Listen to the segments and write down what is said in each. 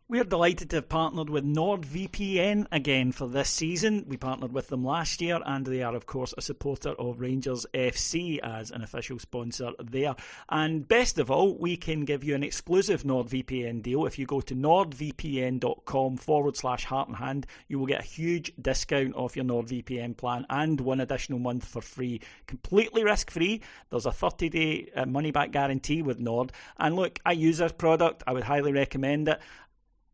We're delighted to have partnered with NordVPN again for this season. We partnered with them last year, and they are, of course, a supporter of Rangers FC as an official sponsor there. And best of all, we can give you an exclusive NordVPN deal. If you go to nordvpn.com/heart and hand, you will get a huge discount off your NordVPN plan and 1 additional month for free. Completely risk-free. There's a 30-day money-back guarantee with Nord. And look, I use this product. I would highly recommend it.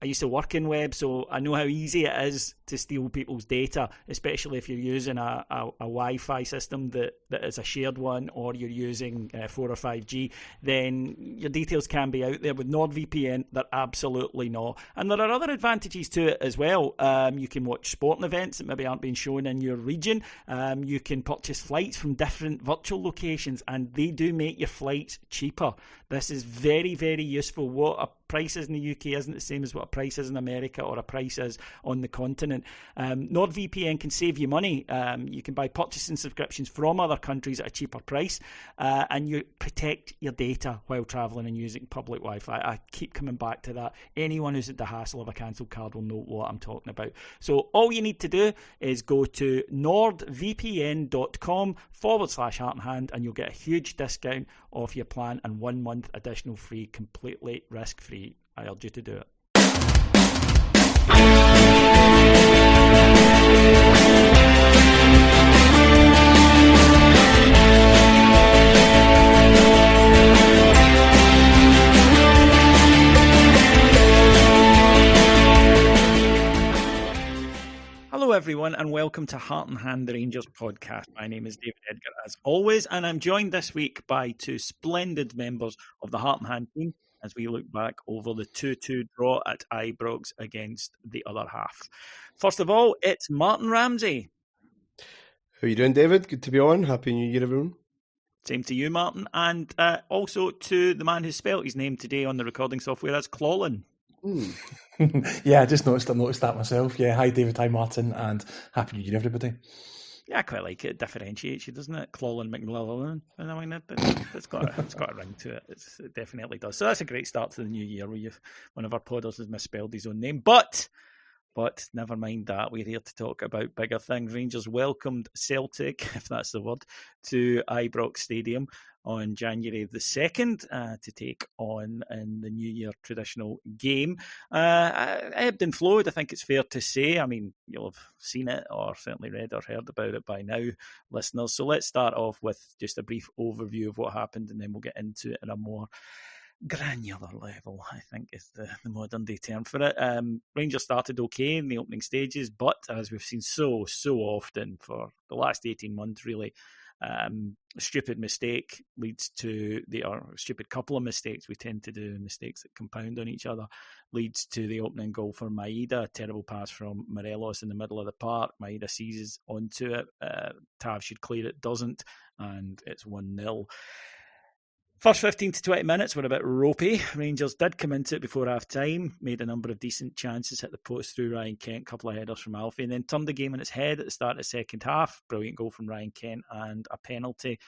I used to work in web, so I know how easy it is to steal people's data, especially if you're using a Wi-Fi system that is a shared one, or you're using 4 or 5G, then your details can be out there. With NordVPN, they're absolutely not. And there are other advantages to it as well. You can watch sporting events that maybe aren't being shown in your region. You can purchase flights from different virtual locations, and they do make your flights cheaper. This is very, very useful. What a price is in the UK isn't the same as what a price is in America or a price is on the continent. NordVPN can save you money. You can buy purchasing subscriptions from other countries at a cheaper price, and you protect your data while travelling and using public Wi-Fi. I keep coming back to that. Anyone who's at the hassle of a cancelled card will know what I'm talking about. So all you need to do is go to nordvpn.com/heart and hand, and you'll get a huge discount off your plan and 1 month additional free, completely risk-free. I urge you to do it. Hello everyone, and welcome to Heart and Hand, the Rangers podcast. My name is David Edgar, as always, and I'm joined this week by two splendid members of the Heart and Hand team as we look back over the 2-2 draw at Ibrox against the other half. First of all, it's Martyn Ramsey. How are you doing, David? Good to be on. Happy New Year, everyone. Same to you, Martyn. And also to the man who spelt his name today on the recording software, that's Colin. Yeah, I just noticed that myself. Yeah, hi David, hi Martyn, and Happy New Year, everybody. Yeah, I quite like it. It differentiates you, doesn't it? Colin McLellan. I mean, it's got a ring to it. It definitely does. So that's a great start to the new year where one of our podders has misspelled his own name. But never mind that. We're here to talk about bigger things. Rangers welcomed Celtic, if that's the word, to Ibrox Stadium on January the 2nd to take on in the New Year traditional game. Ebbed and flowed, I think it's fair to say. I mean, you'll have seen it or certainly read or heard about it by now, listeners. So let's start off with just a brief overview of what happened, and then we'll get into it at a more granular level, I think is the modern day term for it. Rangers started okay in the opening stages, but as we've seen so often for the last 18 months, really, a stupid mistake leads to stupid couple of mistakes we tend to do, mistakes that compound on each other, leads to the opening goal for Maeda. A terrible pass from Morelos in the middle of the park. Maeda seizes onto it. Tav should clear it, doesn't, and it's 1-0. First 15 to 20 minutes were a bit ropey. Rangers did come into it before half-time, made a number of decent chances, hit the post through Ryan Kent, a couple of headers from Alfie, and then turned the game on its head at the start of the second half. Brilliant goal from Ryan Kent and a penalty,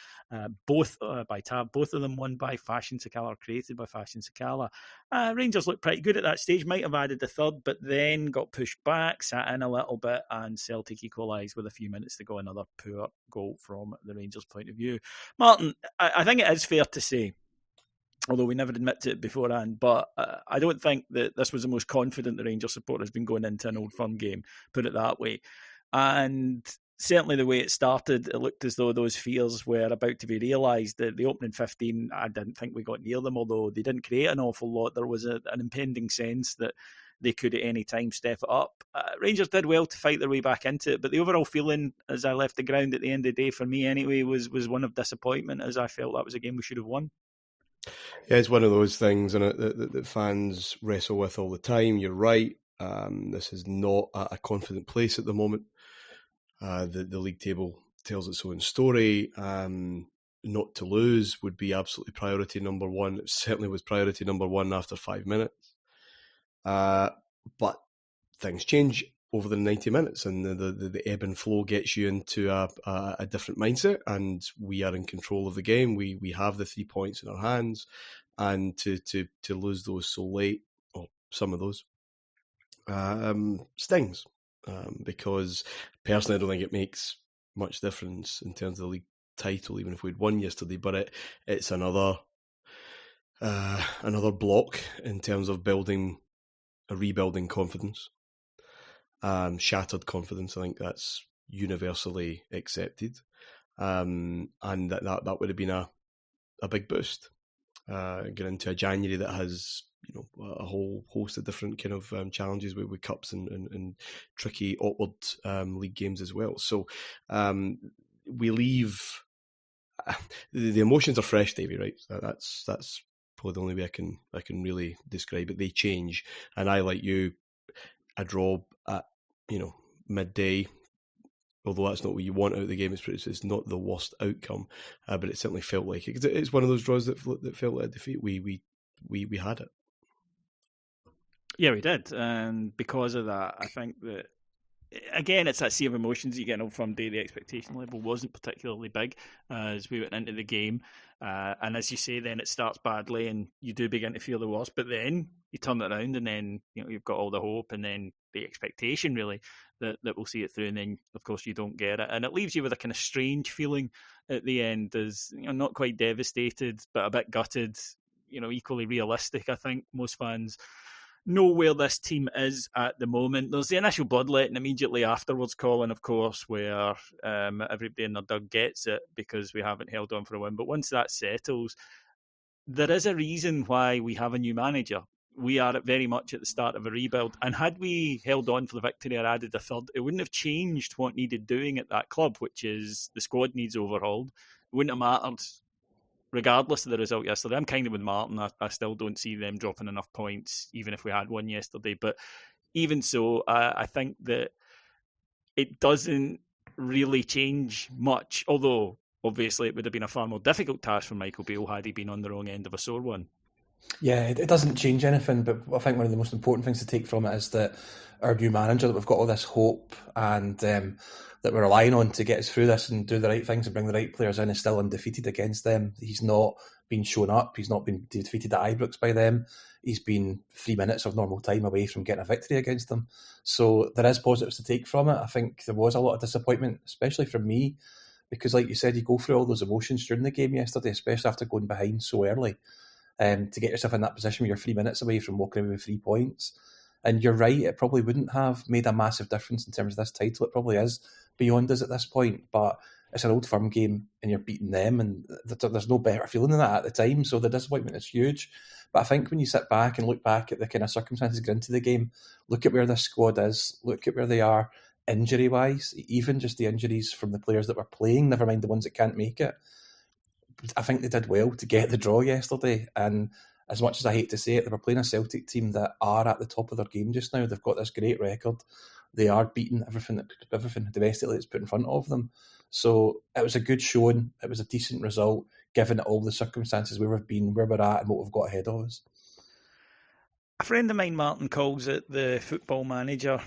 both by Tav, both of them won by Fashion Sakala, or created by Fashion Sakala. Rangers looked pretty good at that stage, might have added the third, but then got pushed back, sat in a little bit, and Celtic equalised with a few minutes to go. Another poor goal from the Rangers' point of view. Martyn, I think it is fair to say, although we never admit to it beforehand, but I don't think that this was the most confident the Rangers supporter has been going into an Old Firm game, put it that way. And certainly the way it started, it looked as though those fears were about to be realised. The opening 15, I didn't think we got near them, although they didn't create an awful lot. There was an impending sense that they could at any time step it up. Rangers did well to fight their way back into it, but the overall feeling as I left the ground at the end of the day, for me anyway, was one of disappointment, as I felt that was a game we should have won. Yeah, it's one of those things that fans wrestle with all the time. You're right. This is not a confident place at the moment. The league table tells its own story. Not to lose would be absolutely priority number one. It certainly was priority number one after 5 minutes. But things change over the 90 minutes, and the ebb and flow gets you into a different mindset, and we are in control of the game. We have the 3 points in our hands, and to lose those so late, or some of those, stings. Because personally, I don't think it makes much difference in terms of the league title, even if we'd won yesterday. But it's another block in terms of rebuilding confidence, shattered confidence. I think that's universally accepted, and that would have been a big boost. Get into a January that has a whole host of different kind of challenges with cups and tricky, awkward league games as well. So we leave. The emotions are fresh, Davey. Right? That's probably the only way I can really describe it. They change, and I, like you, a draw at midday. Although that's not what you want out of the game, it's not the worst outcome, but it certainly felt like it. It's one of those draws that felt like a defeat. We had it. Yeah, we did, and because of that, I think that again, it's that sea of emotions you get on from day. The expectation level wasn't particularly big as we went into the game, and as you say, then it starts badly, and you do begin to feel the worst. But then you turn it around, and then you've got all the hope, and then the expectation really that we'll see it through, and then of course you don't get it, and it leaves you with a kind of strange feeling at the end, as not quite devastated, but a bit gutted. Equally realistic. I think most fans know where this team is at the moment. There's the initial bloodletting immediately afterwards, Colin, of course, where everybody in their dug gets it because we haven't held on for a win. But once that settles, there is a reason why we have a new manager. We are very much at the start of a rebuild. And had we held on for the victory or added a third, it wouldn't have changed what needed doing at that club, which is the squad needs overhauled. It wouldn't have mattered regardless of the result yesterday. I'm kind of with Martyn. I still don't see them dropping enough points, even if we had won yesterday. But even so, I think that it doesn't really change much, although obviously it would have been a far more difficult task for Michael Beale had he been on the wrong end of a sore one. Yeah, it doesn't change anything, but I think one of the most important things to take from it is that our new manager, that we've got all this hope and that we're relying on to get us through this and do the right things and bring the right players in, is still undefeated against them. He's not been shown up. He's not been defeated at Ibrox by them. He's been 3 minutes of normal time away from getting a victory against them. So there is positives to take from it. I think there was a lot of disappointment, especially from me, because like you said, you go through all those emotions during the game yesterday, especially after going behind so early. To get yourself in that position where you're 3 minutes away from walking away with 3 points. And you're right, it probably wouldn't have made a massive difference in terms of this title. It probably is beyond us at this point, but it's an Old Firm game and you're beating them, and there's no better feeling than that at the time. So the disappointment is huge. But I think when you sit back and look back at the kind of circumstances going into the game, look at where this squad is, look at where they are injury-wise, even just the injuries from the players that were playing, never mind the ones that can't make it. I think they did well to get the draw yesterday, and as much as I hate to say it, they were playing a Celtic team that are at the top of their game just now. They've got this great record. They are beating everything domestically that's put in front of them. So it was a good showing. It was a decent result, given all the circumstances where we've been, where we're at, and what we've got ahead of us. A friend of mine, Martyn, calls it the football manager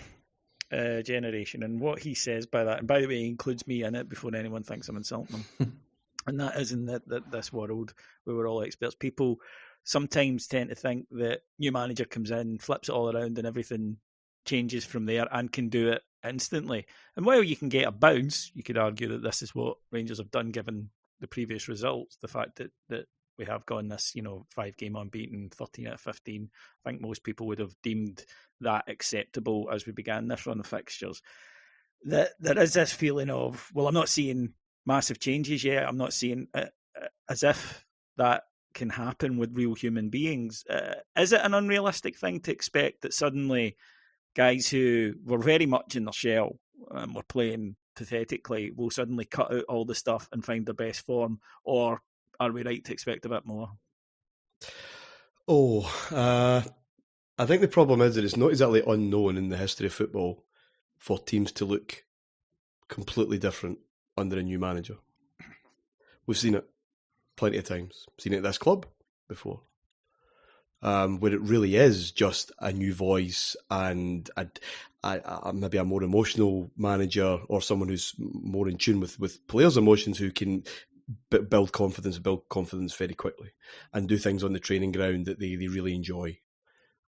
generation, and what he says by that, and by the way, he includes me in it before anyone thinks I'm insulting them. And that is in this world where we're all experts. People sometimes tend to think that new manager comes in, flips it all around, and everything changes from there and can do it instantly. And while you can get a bounce, you could argue that this is what Rangers have done given the previous results. The fact that we have gone this 5-game unbeaten, 13 out of 15. I think most people would have deemed that acceptable as we began this run of fixtures. That there is this feeling of, well, I'm not seeing massive changes yet. I'm not seeing it as if that can happen with real human beings. Is it an unrealistic thing to expect that suddenly guys who were very much in their shell and were playing pathetically will suddenly cut out all the stuff and find their best form? Or are we right to expect a bit more? I think the problem is that it's not exactly unknown in the history of football for teams to look completely different under a new manager. We've seen it plenty of times. Seen it at this club before, where it really is just a new voice and maybe a more emotional manager or someone who's more in tune with players' emotions, who can build confidence very quickly and do things on the training ground that they really enjoy.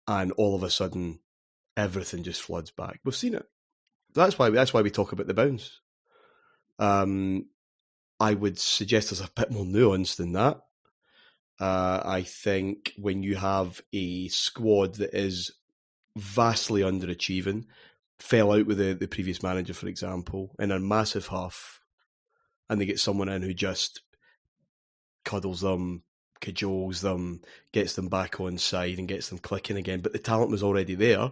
And all of a sudden, everything just floods back. We've seen it. That's why we talk about the bounce. I would suggest there's a bit more nuance than that. I think when you have a squad that is vastly underachieving, fell out with the previous manager, for example, in a massive huff, and they get someone in who just cuddles them, cajoles them, gets them back on side and gets them clicking again. But the talent was already there,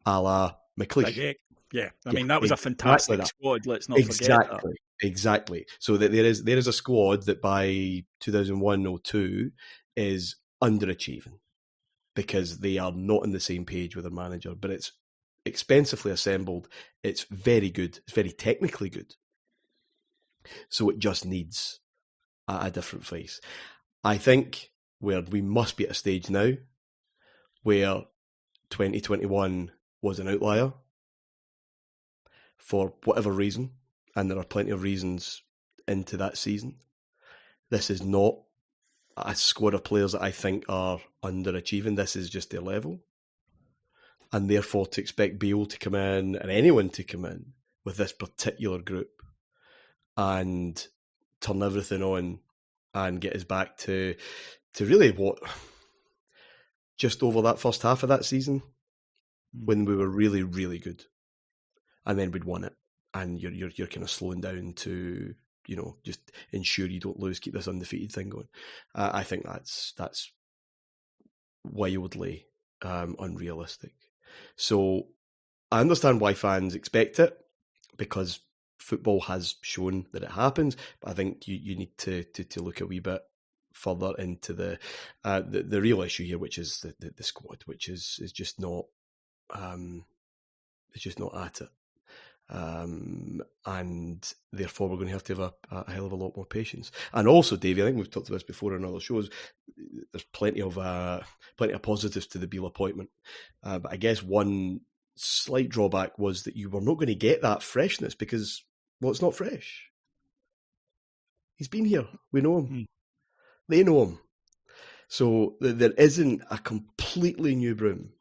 a la McLeish. Yeah, I mean, that was a fantastic squad, let's not forget that. Exactly. So that there is a squad that by 2001-02 is underachieving because they are not on the same page with their manager, but it's expensively assembled. It's very good. It's very technically good. So it just needs a different face. I think where we must be at a stage now where 2021 was an outlier for whatever reason, and there are plenty of reasons into that season. This is not a squad of players that I think are underachieving. This is just their level. And therefore to expect Beale to come in, and anyone to come in with this particular group and turn everything on and get us back to really what, just over that first half of that season, when we were really, really good. And then we'd won it. And you're kind of slowing down to, just ensure you don't lose, keep this undefeated thing going. I think that's wildly unrealistic. So I understand why fans expect it, because football has shown that it happens. But I think you need to look a wee bit further into the real issue here, which is the squad, which is just not it's just not at it. And therefore we're going to have a hell of a lot more patience. And also, Davey, I think we've talked about this before in other shows, there's plenty of positives to the Beale appointment. But I guess one slight drawback was that you were not going to get that freshness because, well, it's not fresh. He's been here. We know him. They know him. So there isn't a completely new broom,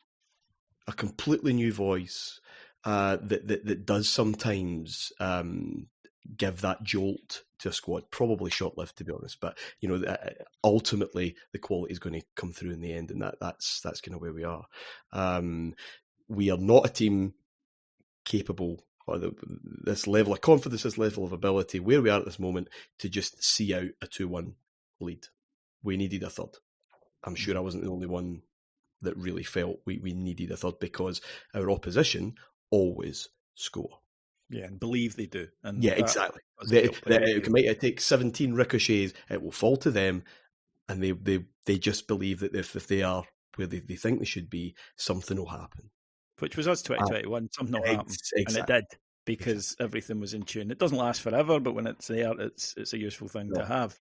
a completely new voice, that does sometimes give that jolt to a squad. Probably short-lived, to be honest, but ultimately the quality is going to come through in the end, and that's kind of where we are. We are not a team capable, or this level of confidence, this level of ability, where we are at this moment, to just see out a 2-1 lead. We needed a third. I'm sure I wasn't the only one that really felt we needed a third, because our opposition always score. Yeah, and believe they do. And yeah, exactly. It might take 17 ricochets, it will fall to them, and they just believe that if they are where they think they should be, something will happen. Which was us 2021, something will happen. Exactly. And it did, because everything was in tune. It doesn't last forever, but when it's there, it's a useful thing to have.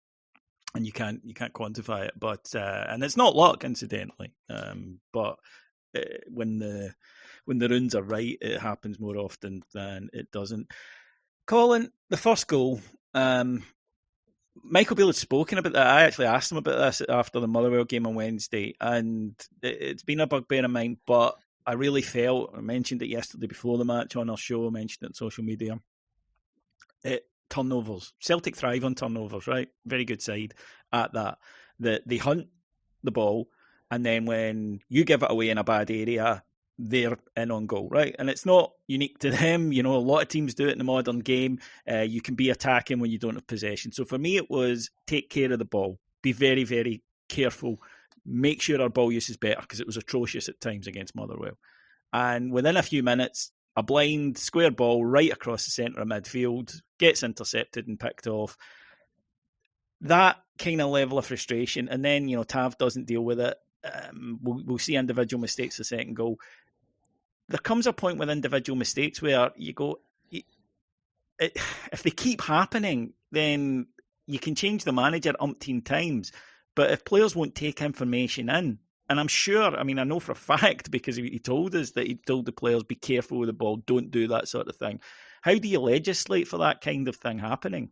And you can't quantify it, but and it's not luck, incidentally. But when the runes are right, it happens more often than it doesn't. Colin, the first goal. Michael Beale had spoken about that. I actually asked him about this after the Motherwell game on Wednesday, and it's been a bugbear of mine. But I really felt, I mentioned it yesterday before the match on our show, I mentioned it on social media. Turnovers. Celtic thrive on turnovers, right? Very good side at that. They hunt the ball, and then when you give it away in a bad area, they're in on goal, right? And it's not unique to them. A lot of teams do it in the modern game. You can be attacking when you don't have possession. So for me, it was take care of the ball. Be very, very careful. Make sure our ball use is better, because it was atrocious at times against Motherwell. And within a few minutes, a blind square ball right across the centre of midfield gets intercepted and picked off. That kind of level of frustration, and then Tav doesn't deal with it. We'll see individual mistakes the second goal. There comes a point with individual mistakes where you go, if they keep happening, then you can change the manager umpteen times. But if players won't take information in, and I'm sure, I know for a fact, because he told us that he told the players, be careful with the ball, don't do that sort of thing. How do you legislate for that kind of thing happening?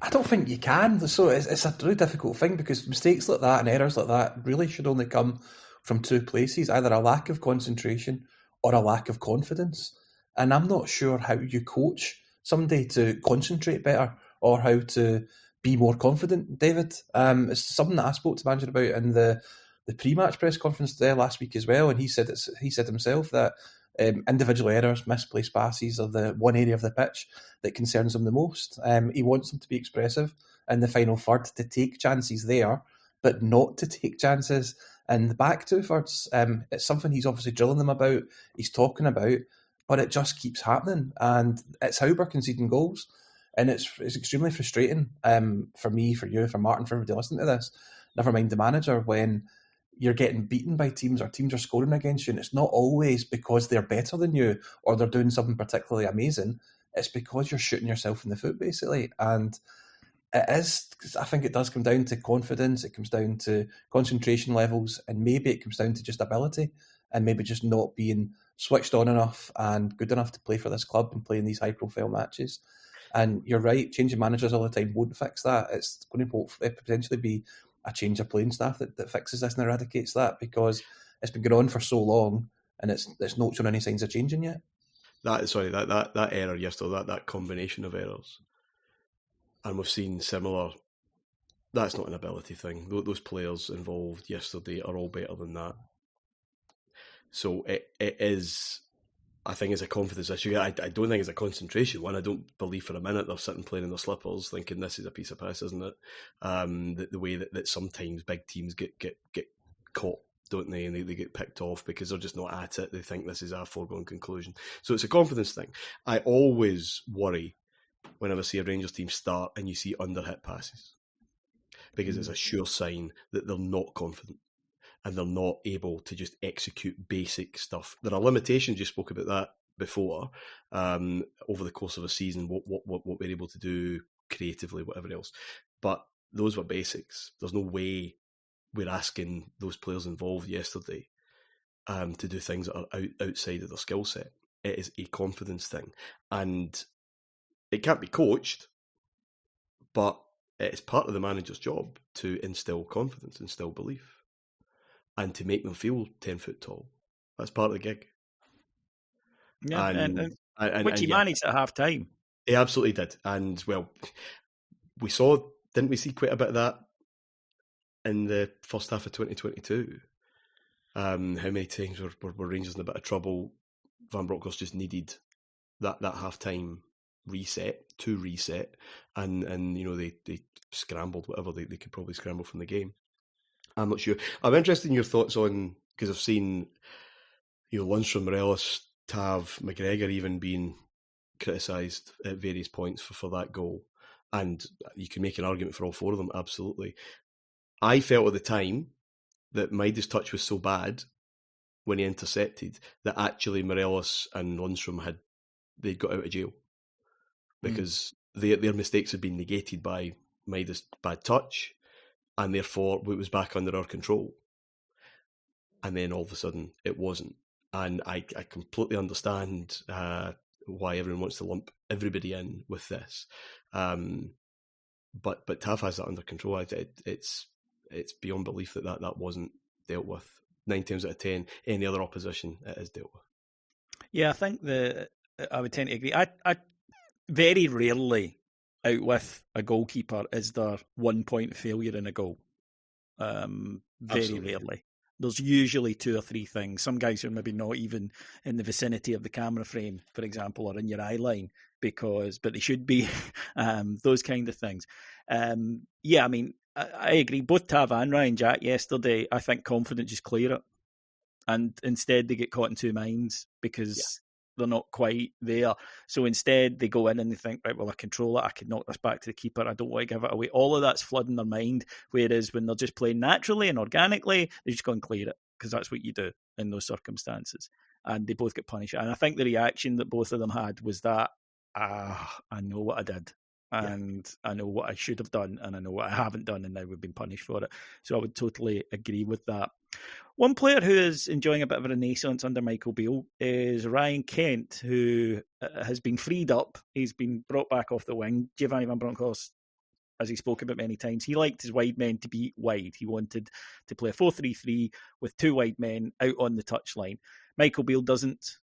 I don't think you can. So it's a really difficult thing, because mistakes like that and errors like that really should only come from two places, either a lack of concentration or a lack of confidence. And I'm not sure how you coach somebody to concentrate better or how to be more confident, David. It's something that I spoke to the manager about in the pre-match press conference there last week as well, and he said himself that individual errors, misplaced passes are the one area of the pitch that concerns him the most. He wants them to be expressive in the final third, to take chances there, but not to take chances in the back two thirds. It's something he's obviously drilling them about, he's talking about, but it just keeps happening, and it's how we're conceding goals. And it's extremely frustrating for me, for you, for Martin, for everybody listening to this, never mind the manager, when you're getting beaten by teams or teams are scoring against you, and it's not always because they're better than you or they're doing something particularly amazing. It's because you're shooting yourself in the foot, basically. And I think it does come down to confidence, it comes down to concentration levels, and maybe it comes down to just ability and maybe just not being switched on enough and good enough to play for this club and play in these high-profile matches. And you're right, changing managers all the time won't fix that. It's going to potentially be a change of playing staff that fixes this and eradicates that, because it's been going on for so long and it's not shown any signs of changing yet. That error yesterday, that combination of errors, and we've seen similar. That's not an ability thing. Those players involved yesterday are all better than that. So it is. I think it's a confidence issue. I don't think it's a concentration one. I don't believe for a minute they're sitting playing in their slippers thinking this is a piece of piss, isn't it? The way that sometimes big teams get caught, don't they? And they get picked off because they're just not at it. They think this is a foregone conclusion. So it's a confidence thing. I always worry whenever I see a Rangers team start and you see under-hit passes, because it's a sure sign that they're not confident and they're not able to just execute basic stuff. There are limitations, you spoke about that before, over the course of a season, what we're able to do creatively, whatever else. But those were basics. There's no way we're asking those players involved yesterday to do things that are outside of their skill set. It is a confidence thing. And it can't be coached, but it's part of the manager's job to instill confidence, instill belief, and to make them feel 10 foot tall. That's part of the gig. Yeah, and which he managed at half time. He absolutely did. And, well, didn't we see quite a bit of that in the first half of 2022? How many times were Rangers in a bit of trouble? Van Bronckhorst just needed that half-time reset, and you know, they scrambled whatever they could probably scramble from the game. I'm not sure. I'm interested in your thoughts on, because I've seen, you know, Lundstrom, Morelos, Tav, McGregor even being criticised at various points for that goal. And you can make an argument for all four of them, absolutely. I felt at the time that Maida's touch was so bad when he intercepted that actually Morelos and Lundstrom they'd got out of jail, because their mistakes had been negated by Maida's bad touch, and therefore it was back under our control. And then all of a sudden it wasn't. And I completely understand why everyone wants to lump everybody in with this. But Tav has that under control. It's beyond belief that wasn't dealt with. 9 times out of 10, any other opposition, it is dealt with. Yeah, I think I would tend to agree. I very rarely out with a goalkeeper is there 1 point failure in a goal. Very rarely. There's usually 2 or 3 things. Some guys are maybe not even in the vicinity of the camera frame, for example, or in your eye line, but they should be. Those kind of things. Yeah, I mean, I agree. Both Tav and Ryan Jack yesterday, I think confident just clear it. And instead they get caught in 2 minds because they're not quite there. So instead they go in and they think, right, well, I control it. I can knock this back to the keeper. I don't want to give it away. All of that's flooding their mind. Whereas when they're just playing naturally and organically, they just go and clear it, because that's what you do in those circumstances. And they both get punished. And I think the reaction that both of them had was that, I know what I did. And I know what I should have done, and I know what I haven't done, and now we've been punished for it. So I would totally agree with that. One player who is enjoying a bit of a renaissance under Michael Beale is Ryan Kent, who has been freed up. He's been brought back off the wing. Giovanni Van Bronckhorst as he spoke about many times, he liked his wide men to be wide. He wanted to play a 4-3-3 with two wide men out on the touchline. Michael Beale doesn't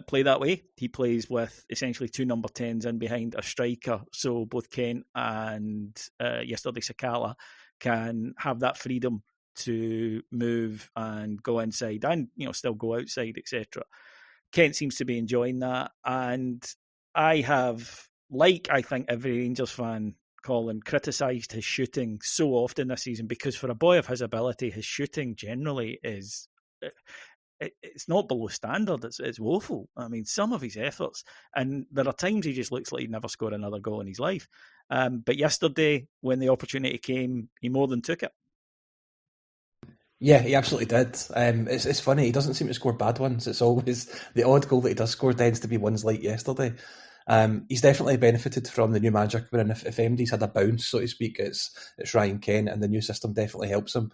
play that way. He plays with essentially two number 10s in behind a striker. So both Kent and yesterday Sakala can have that freedom to move and go inside and still go outside, etc. Kent seems to be enjoying that, and I have, like I think every Rangers fan, Colin, criticised his shooting so often this season, because for a boy of his ability, his shooting generally is it's not below standard. It's woeful. I mean, some of his efforts, and there are times he just looks like he'd never score another goal in his life. But yesterday, when the opportunity came, he more than took it. Yeah, he absolutely did. It's funny, he doesn't seem to score bad ones. It's always the odd goal that he does score tends to be ones like yesterday. He's definitely benefited from the new manager coming in. If MD's had a bounce, so to speak, it's Ryan Kent, and the new system definitely helps him.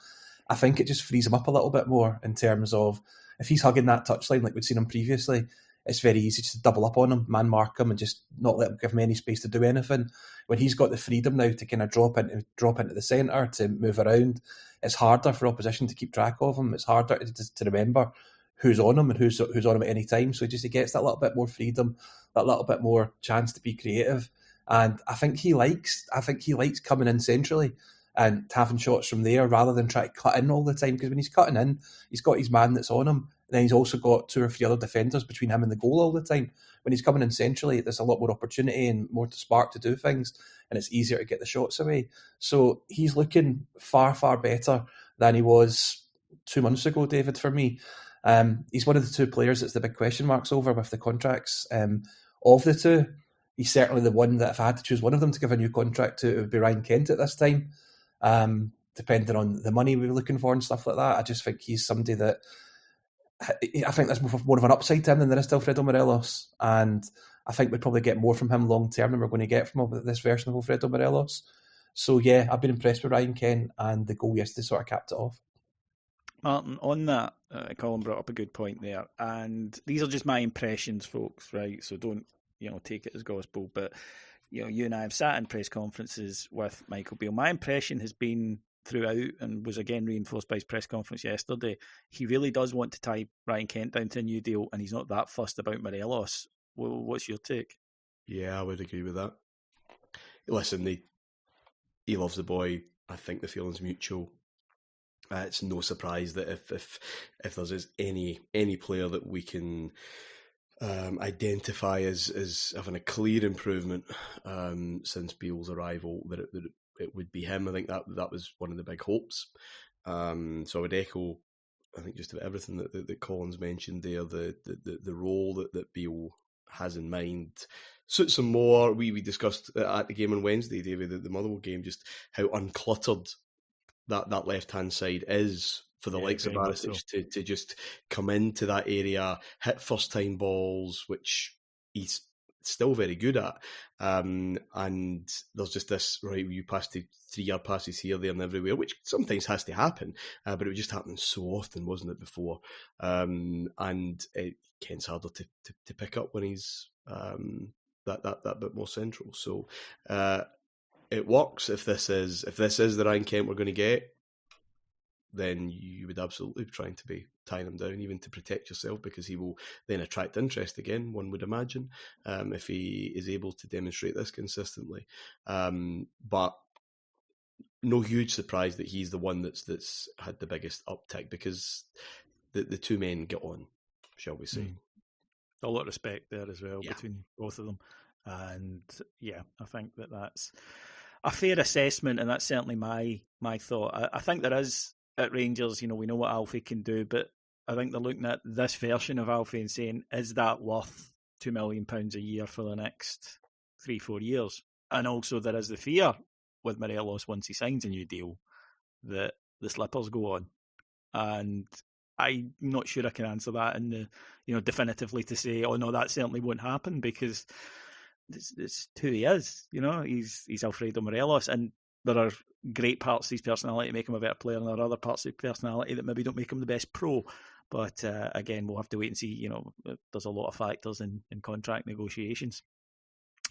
I think it just frees him up a little bit more in terms of if he's hugging that touchline like we'd seen him previously, it's very easy just to double up on him, man mark him, and just not give him any space to do anything. When he's got the freedom now to kind of drop into the centre, to move around, it's harder for opposition to keep track of him. It's harder to remember who's on him and who's on him at any time. So he gets that little bit more freedom, that little bit more chance to be creative. And I think he likes coming in centrally and having shots from there rather than try to cut in all the time. Because when he's cutting in, he's got his man that's on him. And then he's also got two or three other defenders between him and the goal all the time. When he's coming in centrally, there's a lot more opportunity and more to spark to do things, and it's easier to get the shots away. So he's looking far, far better than he was 2 months ago, David, for me. He's one of the two players that's the big question marks over with the contracts. Of the two, he's certainly the one that if I had to choose one of them to give a new contract to, it would be Ryan Kent at this time. Depending on the money we were looking for and stuff like that, I just think he's somebody that I think there's more of an upside to him than there is to Alfredo Morelos, and I think we'd probably get more from him long term than we're going to get from this version of Alfredo Morelos. So yeah, I've been impressed with Ryan Kent, and the goal yesterday sort of capped it off. Martin, on that, Colin brought up a good point there, and these are just my impressions, folks, right? So don't take it as gospel, but you and I have sat in press conferences with Michael Beale. My impression has been throughout, and was again reinforced by his press conference yesterday, he really does want to tie Ryan Kent down to a new deal, and he's not that fussed about Morelos. What's your take? Yeah, I would agree with that. Listen, he loves the boy. I think the feeling's mutual. It's no surprise that if there's any player that we can identify as having a clear improvement since Beale's arrival, that it would be him. I think that was one of the big hopes. So I would echo, I think, just about everything that Colin's mentioned there. The role that Beale has in mind suits him more. We discussed at the game on Wednesday, David, the Motherwell game, just how uncluttered that left-hand side is for the likes of Barisic to just come into that area, hit first-time balls, which he's still very good at. And there's just this, right, you pass to 3-yard passes here, there and everywhere, which sometimes has to happen, but it was just happening so often, wasn't it, before? And Kent's harder to pick up when he's that bit more central. So it works. If this is the Ryan Kent we're going to get, then you would absolutely be trying to be tying him down, even to protect yourself, because he will then attract interest again, one would imagine, if he is able to demonstrate this consistently. But no huge surprise that he's the one that's had the biggest uptick, because the two men get on, shall we say. A lot of respect there as well between both of them. And yeah, I think that's a fair assessment, and that's certainly my thought. I think there is, at Rangers, we know what Alfie can do, but I think they're looking at this version of Alfie and saying, is that worth £2 million a year for the next 3-4 years? And also there is the fear with Morelos, once he signs a new deal, that the slippers go on. And I'm not sure I can answer that in definitively to say, oh no, that certainly won't happen, because it's who he is. He's Alfredo Morelos, and there are great parts of his personality that make him a better player, and there are other parts of his personality that maybe don't make him the best pro. But again, we'll have to wait and see. There's a lot of factors in contract negotiations.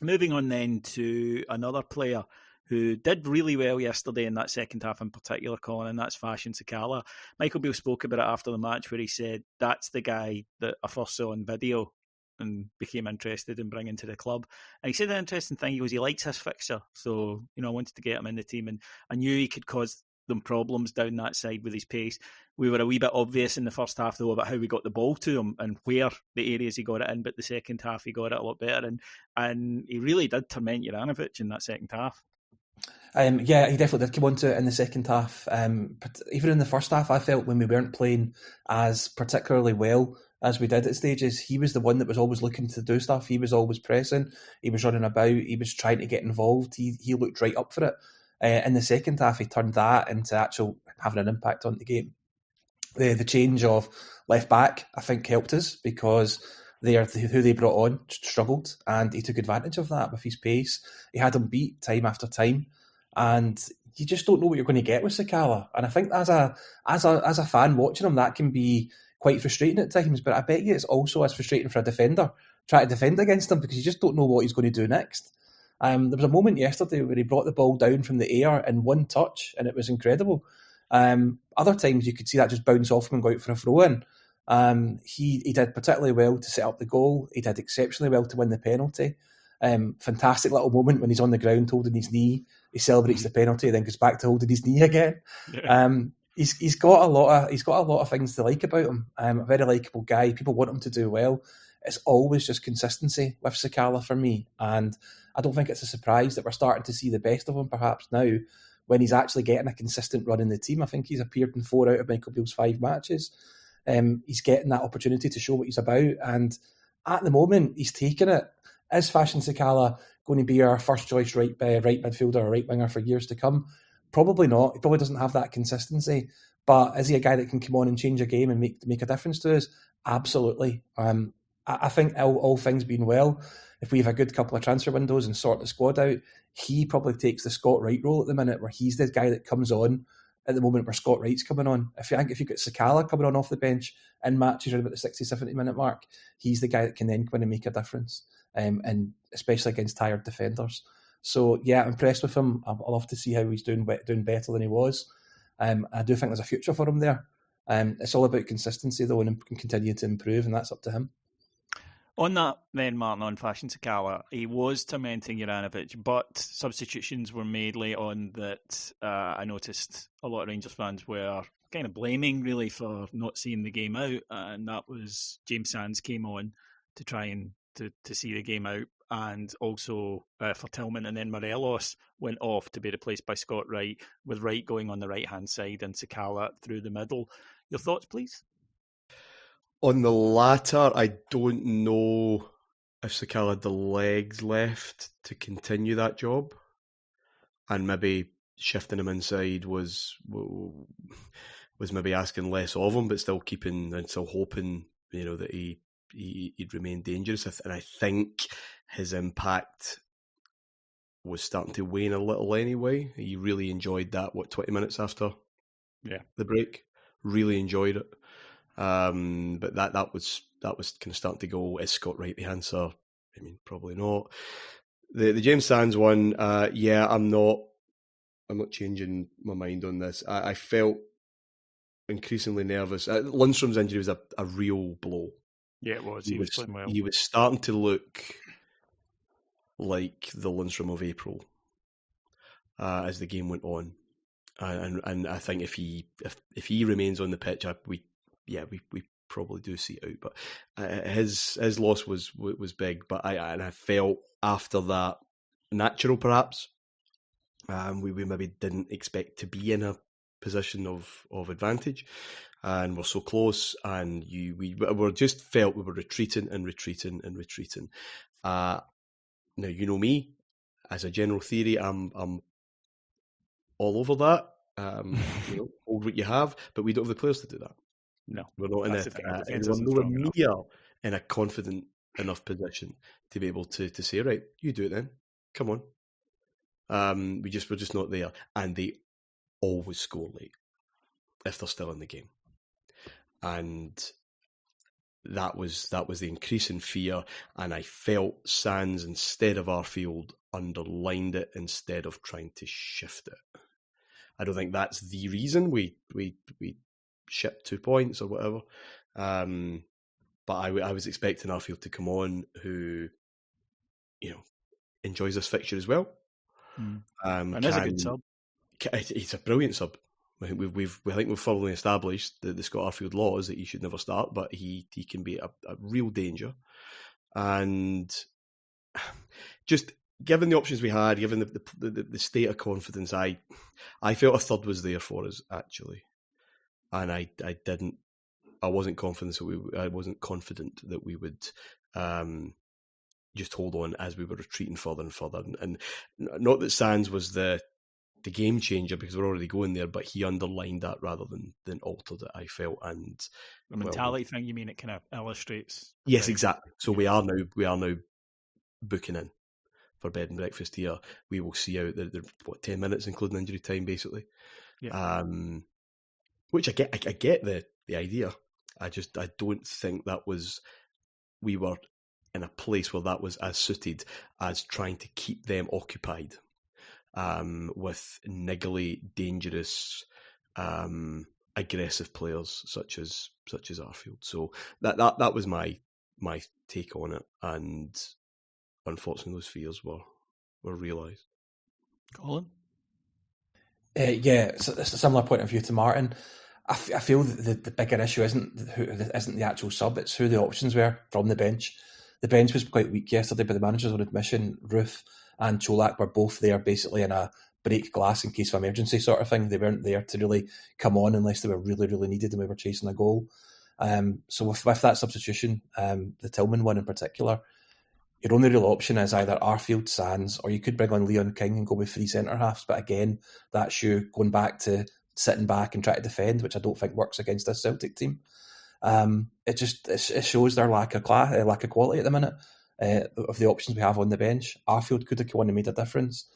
Moving on then to another player who did really well yesterday in that second half in particular, Colin, and that's Fashion Sakala. Michael Beale spoke about it after the match where he said that's the guy that I first saw on video and became interested in bringing to the club. And he said an interesting thing. He goes, he likes his fixture. So, I wanted to get him in the team, and I knew he could cause them problems down that side with his pace. We were a wee bit obvious in the first half, though, about how we got the ball to him and where the areas he got it in, but the second half he got it a lot better, and he really did torment Juranovic in that second half. Yeah, he definitely did come onto it in the second half. But even in the first half, I felt when we weren't playing as particularly well as we did at stages, he was the one that was always looking to do stuff. He was always pressing. He was running about. He was trying to get involved. He looked right up for it. In the second half, he turned that into actual having an impact on the game. The change of left back, I think, helped us because who they brought on struggled, and he took advantage of that with his pace. He had him beat time after time, and you just don't know what you're going to get with Sakala. And I think as a fan watching him, that can be quite frustrating at times. But I bet you it's also as frustrating for a defender trying to defend against him because you just don't know what he's going to do next. There was a moment yesterday where he brought the ball down from the air in one touch, and it was incredible. Other times you could see that just bounce off him and go out for a throw-in. He did particularly well to set up the goal. He did exceptionally well to win the penalty. Fantastic little moment when he's on the ground holding his knee. He celebrates the penalty, then goes back to holding his knee again. Yeah. He's got a lot of things to like about him. A very likeable guy. People want him to do well. It's always just consistency with Sakala for me, and I don't think it's a surprise that we're starting to see the best of him perhaps now when he's actually getting a consistent run in the team. I think he's appeared in 4 out of Michael Beale's 5 matches. He's getting that opportunity to show what he's about, and at the moment he's taking it. Is Fashion Sakala going to be our first choice right midfielder or right winger for years to come? Probably not. He probably doesn't have that consistency. But is he a guy that can come on and change a game and make a difference to us? Absolutely. I think all things being well, if we have a good couple of transfer windows and sort the squad out, he probably takes the Scott Wright role at the minute, where he's the guy that comes on at the moment where Scott Wright's coming on. If you get Sakala coming on off the bench in matches around about the 60, 70 minute mark, he's the guy that can then come in and make a difference, and especially against tired defenders. So yeah, impressed with him. I'd love to see how he's doing better than he was. I do think there's a future for him there. It's all about consistency though, and can continue to improve, and that's up to him. On that then, Martin, on Fashion Sakala, he was tormenting Juranovic, but substitutions were made late on that I noticed a lot of Rangers fans were kind of blaming really for not seeing the game out, and that was James Sands came on to try and to see the game out, and also for Tillman, and then Morelos went off to be replaced by Scott Wright, with Wright going on the right-hand side and Sakala through the middle. Your thoughts, please? On the latter, I don't know if Sakala had the legs left to continue that job, and maybe shifting him inside was maybe asking less of him, but still keeping and still hoping, that he'd remain dangerous. And I think his impact was starting to wane a little anyway. He really enjoyed that. 20 minutes after the break, really enjoyed it. But that was kind of starting to go. Is Scott Wright the answer? I mean, probably not. The James Sands one, I'm not changing my mind on this. I felt increasingly nervous. Lundstrom's injury was a real blow. Yeah, it was. He was playing well. He was starting to look like the Lundstrom of April as the game went on, and I think if he remains on the pitch, we probably do see it out. But his loss was big. But I felt after that, natural perhaps, we maybe didn't expect to be in a position of advantage, and we're so close, and we just felt we were retreating. Now you know me, as a general theory, I'm all over that. Hold what you have, but we don't have the players to do that. No, we're not nowhere near in a confident enough position to be able to say, right, you do it then. Come on. We're just not there, and they always score late if they're still in the game. And that was the increase in fear, and I felt Sands, instead of Arfield, underlined it instead of trying to shift it. I don't think that's the reason we shipped 2 points or whatever. But I was expecting Arfield to come on, who, enjoys this fixture as well. And is a good sub. He's a brilliant sub. I think we've firmly established the Scott Arfield law is that he should never start, but he can be a real danger. And just given the options we had, given the state of confidence, I felt a third was there for us, actually, and I wasn't confident that we would just hold on as we were retreating further and further. And not that Sands was the game changer, because we're already going there, but he underlined that rather than altered it, I felt. And the mentality thing, you mean, it kind of illustrates? Yes, exactly. So we are now booking in for bed and breakfast here. We will see out the 10 minutes, including injury time, basically. Yeah. Which I get the idea. I don't think we were in a place where that was as suited as trying to keep them occupied with niggly, dangerous, aggressive players such as Arfield. So that was my take on it, and unfortunately those fears were realised. Colin? It's a similar point of view to Martyn. I feel that the bigger issue isn't the actual sub, it's who the options were from the bench. The bench was quite weak yesterday, but the managers on admission, Ruth and Cholak, were both there basically in a break glass in case of emergency sort of thing. They weren't there to really come on unless they were really, really needed and we were chasing a goal. So with that substitution, the Tillman one in particular, your only real option is either Arfield, Sands, or you could bring on Leon King and go with 3 centre-halves. But again, that's you going back to sitting back and try to defend, which I don't think works against this Celtic team. It shows their lack of quality at the minute of the options we have on the bench. Arfield could have come on and made a difference.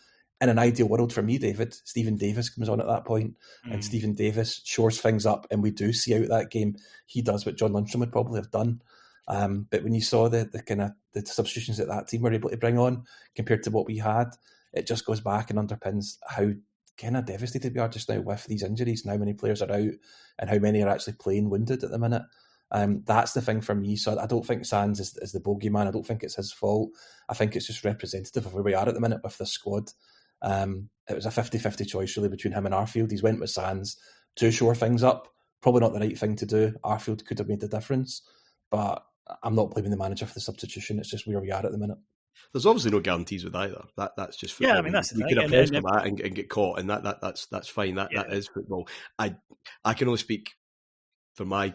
In an ideal world for me, David, Stephen Davis comes on at that point, and Stephen Davis shores things up, and we do see out that game. He does what John Lundstram would probably have done. But when you saw the kind of the substitutions that team were able to bring on compared to what we had, it just goes back and underpins how kind of devastated we are just now with these injuries and how many players are out and how many are actually playing wounded at the minute. That's the thing for me. So I don't think Sands is the bogeyman. I don't think it's his fault. I think it's just representative of where we are at the minute with the squad. It was a 50-50 choice really between him and Arfield. He's went with Sands to shore things up. Probably not the right thing to do. Arfield could have made the difference, but I'm not blaming the manager for the substitution. It's just where we are at the minute. There's obviously no guarantees with either. That's just football. Yeah, I mean, that's the thing. You can press for that and get caught, and that's fine. That is football. I can only speak for my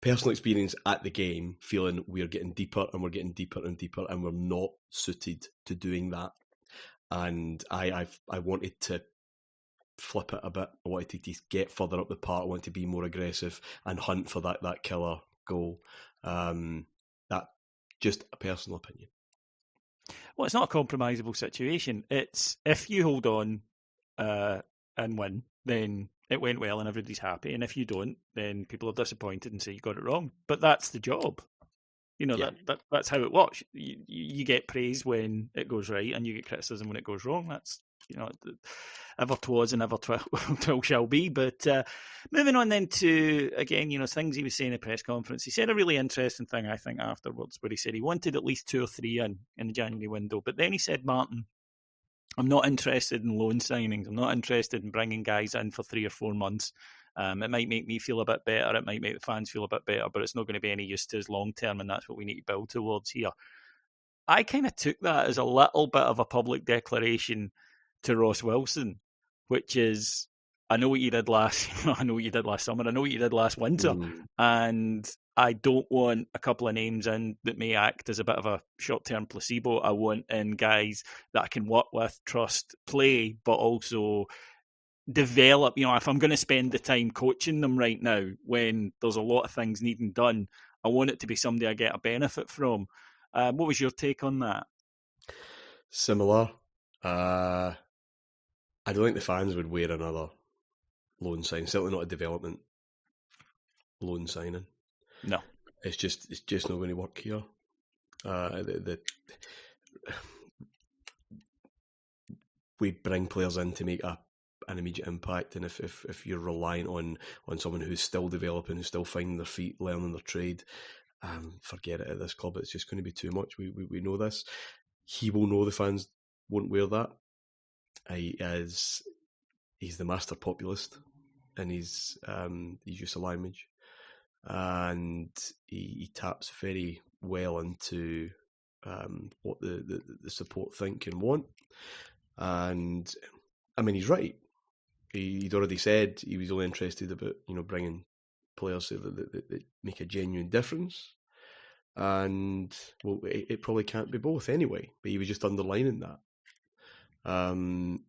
personal experience at the game, feeling we're getting deeper and we're getting deeper and deeper, and we're not suited to doing that. And I wanted to flip it a bit. I wanted to just get further up the park. I wanted to be more aggressive and hunt for that killer goal. That just a personal opinion. Well, it's not a compromisable situation. It's if you hold on and win, then it went well and everybody's happy. And if you don't, then people are disappointed and say you got it wrong. But that's the job. That's how it works. You get praise when it goes right, and you get criticism when it goes wrong. That's ever 'twas and ever 'twill shall be. But moving on then to, again, things he was saying at the press conference. He said a really interesting thing, I think, afterwards, where he said he wanted at least 2 or 3 in the January window. But then he said, Martyn, I'm not interested in loan signings. I'm not interested in bringing guys in for 3 or 4 months. It might make me feel a bit better. It might make the fans feel a bit better, but it's not going to be any use to us long term, and that's what we need to build towards here. I kind of took that as a little bit of a public declaration to Ross Wilson, which is, I know what you did last summer, I know what you did last winter, and I don't want a couple of names in that may act as a bit of a short-term placebo. I want in guys that I can work with, trust, play, but also develop. If I'm going to spend the time coaching them right now when there's a lot of things needing done, I want it to be somebody I get a benefit from. What was your take on that? Similar. I don't think the fans would wear another loan sign. Certainly not a development loan signing. No. it's just not going to work here. We bring players in to make an immediate impact, and if you're relying on someone who's still developing, who's still finding their feet, learning their trade, forget it. At this club, it's just going to be too much. We know this. He will know the fans won't wear that. He's the master populist in his use of language, and he taps very well into what the support think and want. And I mean, he's right. He'd already said he was only interested about bringing players that make a genuine difference. And well, it probably can't be both anyway. But he was just underlining that. And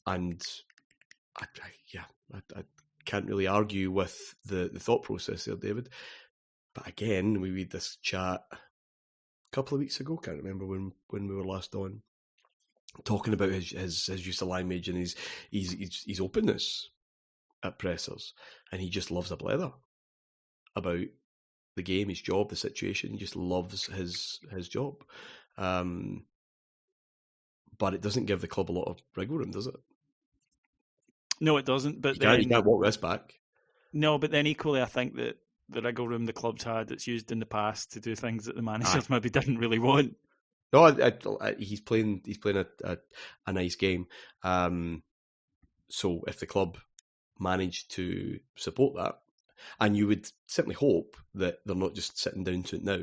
I can't really argue with the thought process there, David. But again, we had this chat a couple of weeks ago. Can't remember when we were last on, talking about his use of language and his openness at pressers, and he just loves a blether about the game, his job, the situation. He just loves his job, but it doesn't give the club a lot of wriggle room, does it? No, it doesn't. But you can't walk this back. No, but then equally, I think that the wriggle room the club's had, it's used in the past to do things that the managers maybe didn't really want. No, he's playing a nice game. So if the club managed to support that, and you would certainly hope that they're not just sitting down to it now,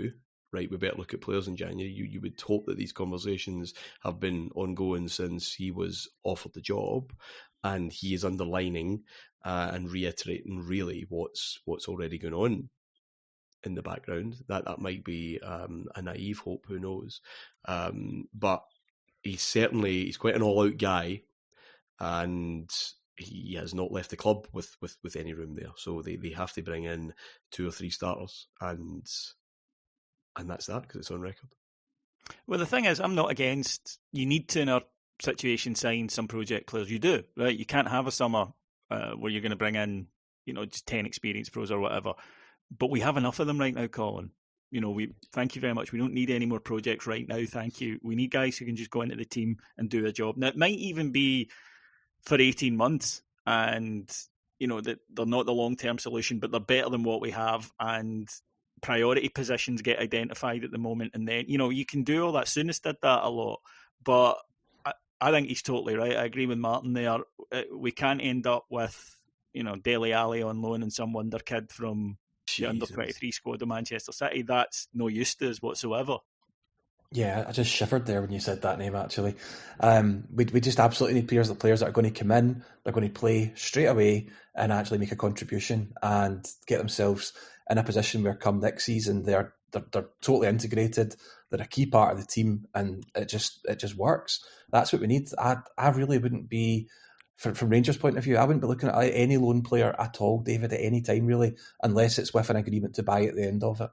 right? We better look at players in January. You would hope that these conversations have been ongoing since he was offered the job, and he is underlining and reiterating really what's already going on in the background. That might be a naive hope, who knows? But he's quite an all-out guy, and he has not left the club with any room there. So they have to bring in 2 or 3 starters, and that's that, because it's on record. Well, the thing is, I'm not against, you need to, in our situation, sign some project players. You do, right? You can't have a summer where you're going to bring in, just 10 experienced pros or whatever. But we have enough of them right now, Colin. Thank you very much. We don't need any more projects right now, thank you. We need guys who can just go into the team and do a job. Now, it might even be for 18 months, and that they're not the long-term solution, but they're better than what we have, and priority positions get identified at the moment, and then you can do all that. Souness did that a lot, but I think he's totally right. I agree with Martyn there. We can't end up with Dele Alli on loan and some wonder kid from the under-23 squad of Manchester City. That's no use to us whatsoever. Yeah, I just shivered there when you said that name, actually. We just absolutely need players that are going to come in, they're going to play straight away and actually make a contribution and get themselves in a position where come next season they're totally integrated, they're a key part of the team, and it just works. That's what we need. I really wouldn't be, from Rangers' point of view, I wouldn't be looking at any loan player at all, David, at any time really, unless it's with an agreement to buy at the end of it.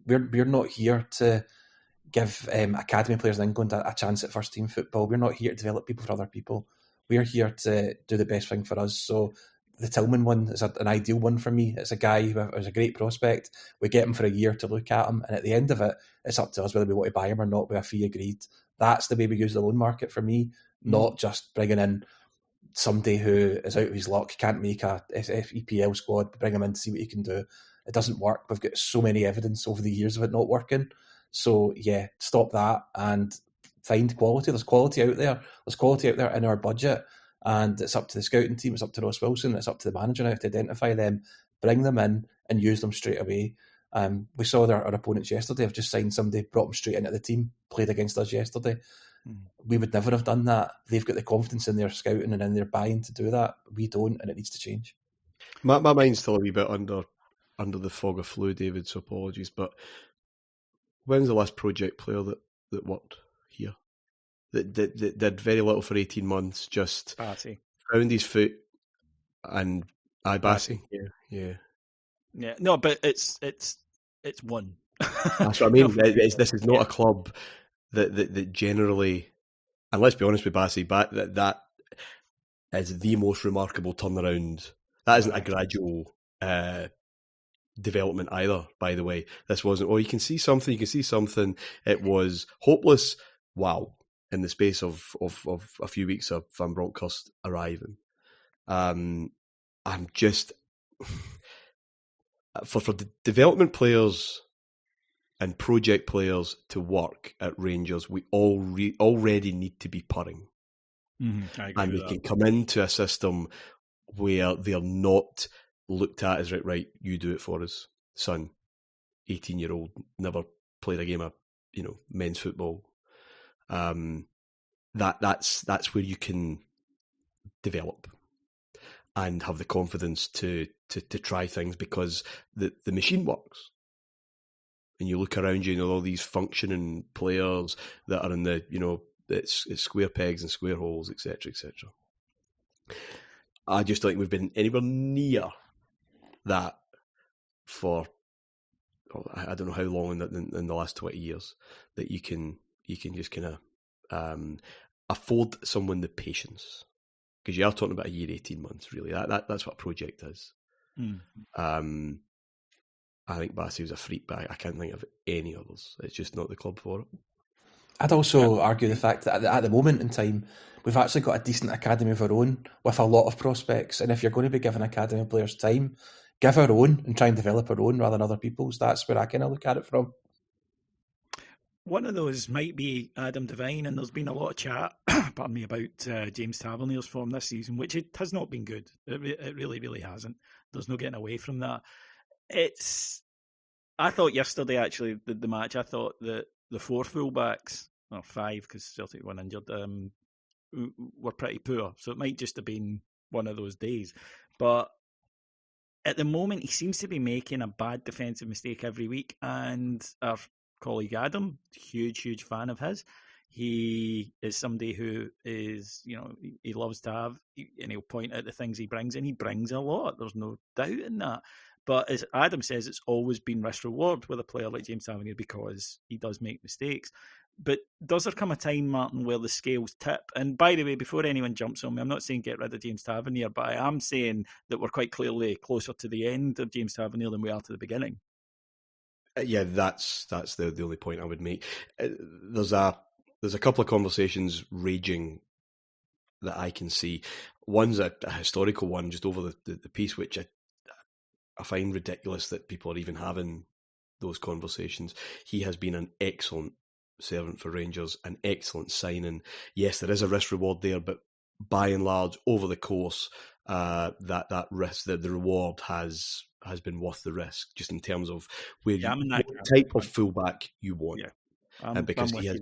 We're not here to give academy players in England a chance at first team football. We're not here to develop people for other people. We're here to do the best thing for us. So the Tillman one is an ideal one for me. It's a guy who is a great prospect. We get him for a year to look at him, and at the end of it, it's up to us whether we want to buy him or not with a fee agreed. That's the way we use the loan market for me, not just bringing in somebody who is out of his luck, can't make a EPL squad, bring him in to see what he can do. It doesn't work. We've got so many evidence over the years of it not working. So yeah, stop that and find quality. There's quality out there. There's quality out there in our budget, and it's up to the scouting team, it's up to Ross Wilson, it's up to the manager now to identify them, bring them in and use them straight away. We saw our opponents yesterday have just signed somebody, brought them straight into the team, played against us yesterday. We would never have done that. They've got the confidence in their scouting and in their buying to do that. We don't, and it needs to change. My mind's still a wee bit under the fog of flu, David, so apologies, but when's the last project player that worked here? That did very little for 18 months, just Batty. Found his foot, and Batty. Yeah. No, but it's one. That's what I mean. This is not a club that generally, and let's be honest with Batty, that is the most remarkable turnaround. That isn't a gradual development either, by the way. This wasn't, you can see something. It was hopeless. Wow. In the space of a few weeks of Van Bronckhorst arriving. I'm just... For the development players and project players to work at Rangers, we already need to be purring. Mm-hmm. I agree and with they that. can come into a system where they're not looked at as, right, you do it for us, son. 18-year-old, never played a game of, men's football. That's where you can develop and have the confidence to try things, because the machine works. And you look around you and all these functioning players that are in the, it's square pegs and square holes, etc., etc. I just don't think we've been anywhere near that for, I don't know how long in the last 20 years, that you can just kind of afford someone the patience. Because you are talking about a year, 18 months, really. That's what a project is. Mm. I think Bassey was a freak, but I can't think of any others. It's just not the club for it. I'd also argue the fact that at the moment in time, we've actually got a decent academy of our own with a lot of prospects. And if you're going to be giving academy players time, give our own and try and develop our own rather than other people's. That's where I kind of look at it from. One of those might be Adam Devine, and there's been a lot of chat, pardon me, about James Tavernier's form this season, which it has not been good. It really, really hasn't. There's no getting away from that. I thought yesterday, actually, the match, I thought that the four fullbacks, or five, because Celtic were injured, were pretty poor. So it might just have been one of those days. But at the moment, he seems to be making a bad defensive mistake every week, and our colleague Adam, huge fan of his. He is somebody who is, he loves to have, and he'll point out the things he brings, and he brings a lot. There's no doubt in that. But as Adam says, it's always been risk-reward with a player like James Tavernier because he does make mistakes. But does there come a time, Martin, where the scales tip? And by the way, before anyone jumps on me, I'm not saying get rid of James Tavernier, but I am saying that we're quite clearly closer to the end of James Tavernier than we are to the beginning. Yeah, that's the only point I would make. There's a couple of conversations raging that I can see. One's a historical one just over the piece, which I find ridiculous that people are even having those conversations. He has been an excellent servant for Rangers, an excellent signing. Yes, there is a risk reward there, but by and large, over the course, that risk, the reward has been worth the risk, just in terms of what type of fullback you want. Yeah, because he has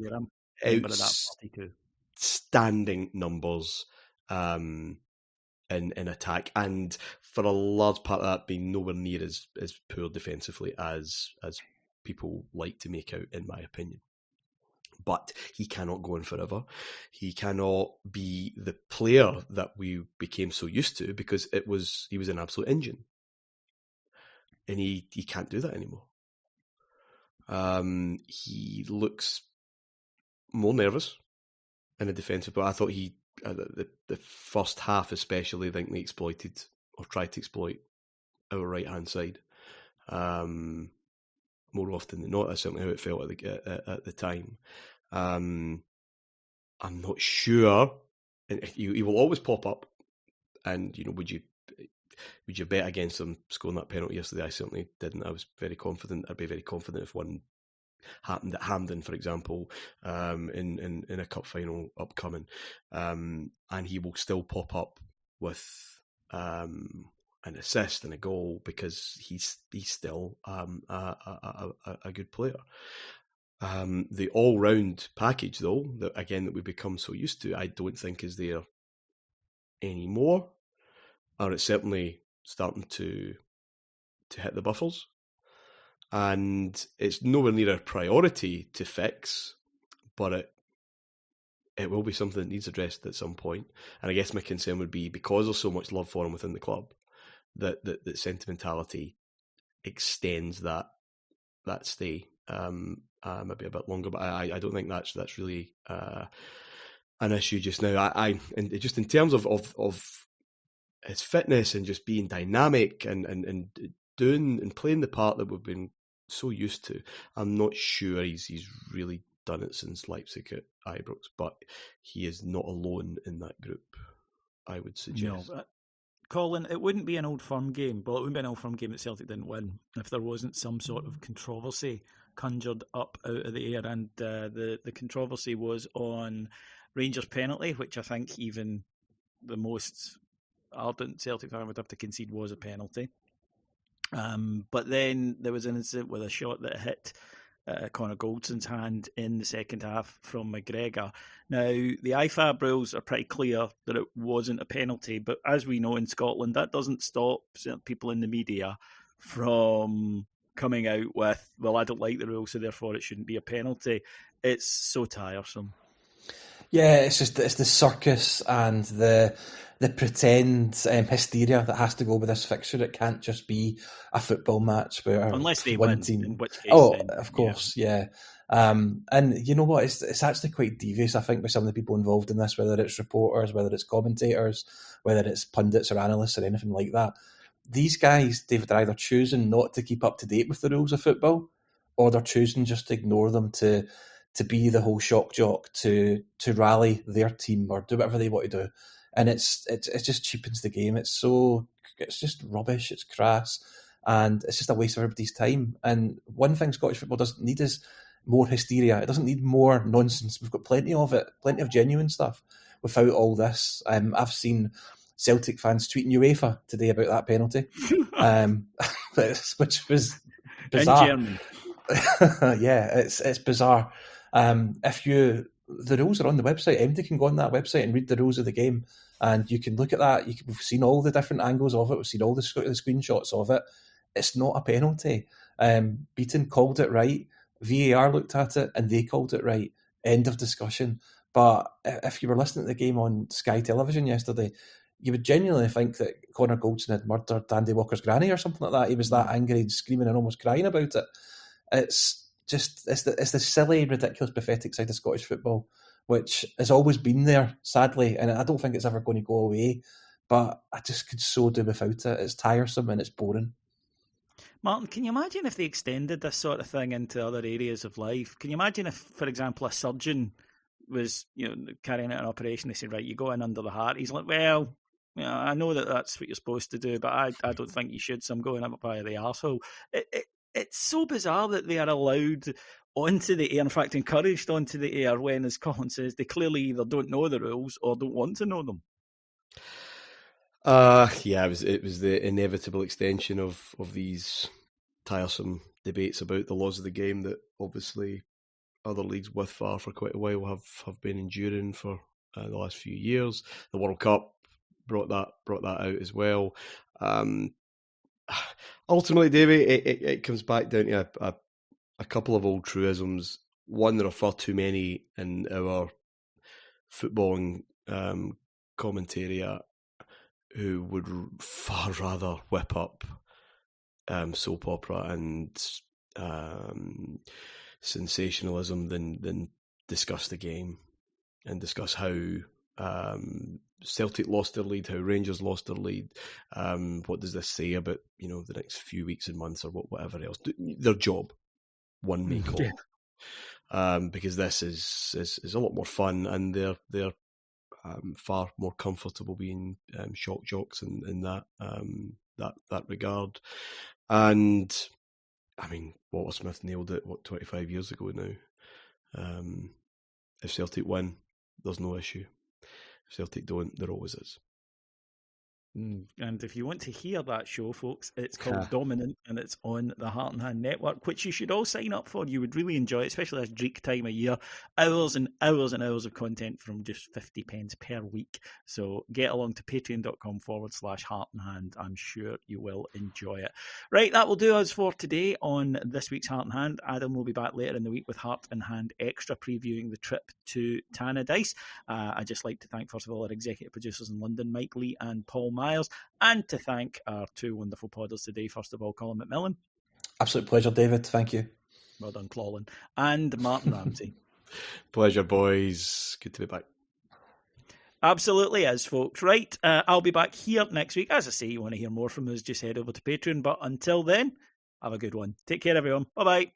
outstanding numbers in attack, and for a large part of that being nowhere near as poor defensively as people like to make out, in my opinion. But he cannot go on forever. He cannot be the player that we became so used to, because he was an absolute engine. And he can't do that anymore. He looks more nervous in a defensive, but I thought the first half especially, I think they exploited or tried to exploit our right-hand side more often than not. That's certainly how it felt at the time. I'm not sure. And he will always pop up. And would you bet against him scoring that penalty yesterday? I certainly didn't. I was very confident. I'd be very confident if one happened at Hampden, for example, in a cup final upcoming, and he will still pop up with an assist and a goal, because he's still a good player. The all-round package, though, that we've become so used to, I don't think is there anymore, or it's certainly starting to hit the buffers. And it's nowhere near a priority to fix, but it will be something that needs addressed at some point. And I guess my concern would be, because there's so much love for him within the club, that sentimentality extends that stay maybe a bit longer. But I don't think that's really an issue just now. And just in terms of his fitness and just being dynamic and doing and playing the part that we've been so used to. I'm not sure he's really done it since Leipzig at Ibrox, but he is not alone in that group, I would suggest. No, Colin, it wouldn't be an Old Firm game. Well, it wouldn't be an Old Firm game that Celtic didn't win if there wasn't some sort of controversy conjured up out of the air. And the controversy was on Rangers' penalty, which I think even the most ardent Celtic fan would have to concede was a penalty. But then there was an incident with a shot that hit Connor Goldson's hand in the second half from McGregor. Now, the IFAB rules are pretty clear that it wasn't a penalty, but as we know in Scotland, that doesn't stop certain people in the media from coming out with, well, I don't like the rule, so therefore it shouldn't be a penalty. It's so tiresome. Yeah, it's the circus and the pretend hysteria that has to go with this fixture. It can't just be a football match where unless they one win, team. in which case, then, of course, yeah. And you know what? It's actually quite devious, I think, with some of the people involved in this, whether it's reporters, whether it's commentators, whether it's pundits or analysts or anything like that. These guys, David, are either choosing not to keep up to date with the rules of football, or they're choosing just to ignore them to be the whole shock jock, to rally their team or do whatever they want to do. And it just cheapens the game. It's just rubbish. It's crass, and it's just a waste of everybody's time. And one thing Scottish football doesn't need is more hysteria. It doesn't need more nonsense. We've got plenty of it, plenty of genuine stuff without all this. I've seen Celtic fans tweeting UEFA today about that penalty, which was bizarre. In German. Yeah, it's bizarre. The rules are on the website. Anybody can go on that website and read the rules of the game, and you can look at that. We've seen all the different angles of it. We've seen all the screenshots of it. It's not a penalty. Beaton called it right. VAR looked at it and they called it right. End of discussion. But if you were listening to the game on Sky Television yesterday, you would genuinely think that Connor Goldson had murdered Andy Walker's granny or something like that. He was that angry, screaming and almost crying about it. It's the silly, ridiculous, pathetic side of Scottish football, which has always been there, sadly, and I don't think it's ever going to go away. But I just could so do without it. It's tiresome and it's boring. Martin, can you imagine if they extended this sort of thing into other areas of life? Can you imagine if, for example, a surgeon was, carrying out an operation? They said, right, you go in under the heart. He's like, well, I know that that's what you're supposed to do, but I don't think you should, so I'm going up via the arsehole. It's so bizarre that they are allowed onto the air, in fact, encouraged onto the air when, as Colin says, they clearly either don't know the rules or don't want to know them. Yeah, it was the inevitable extension of these tiresome debates about the laws of the game that obviously other leagues with VAR for quite a while have been enduring for the last few years. The World Cup brought that out as well. Ultimately, Davey, it comes back down to a couple of old truisms. One, there are far too many in our footballing commentariat who would far rather whip up soap opera and sensationalism than discuss the game and discuss how Celtic lost their lead, how Rangers lost their lead. What does this say about the next few weeks and months or whatever else? Their job, one may call, because this is a lot more fun, and they're far more comfortable being shock jocks in that regard. And I mean, Walter Smith nailed it 25 years ago now. If Celtic win, there's no issue. If Celtic don't, there always is. And if you want to hear that show, folks, it's called Dominant, and it's on the Heart and Hand Network, which you should all sign up for. You would really enjoy it, especially this Greek time of year. Hours and hours and hours of content from just 50 pence per week. So get along to patreon.com/Heart and Hand. I'm sure you will enjoy it. Right, that will do us for today on this week's Heart and Hand. Adam will be back later in the week with Heart and Hand Extra, previewing the trip to Tannadice. I'd just like to thank, first of all, our executive producers in London, Mike Lee and Paul Myers, and to thank our two wonderful podders today. First of all, Colin McMillan. Absolute pleasure, David. Thank you. Well done, Colin. And Martin Ramsey. Pleasure, boys. Good to be back. Absolutely is, folks. Right, I'll be back here next week. As I say, you want to hear more from us, just head over to Patreon. But until then, have a good one. Take care, everyone. Bye-bye.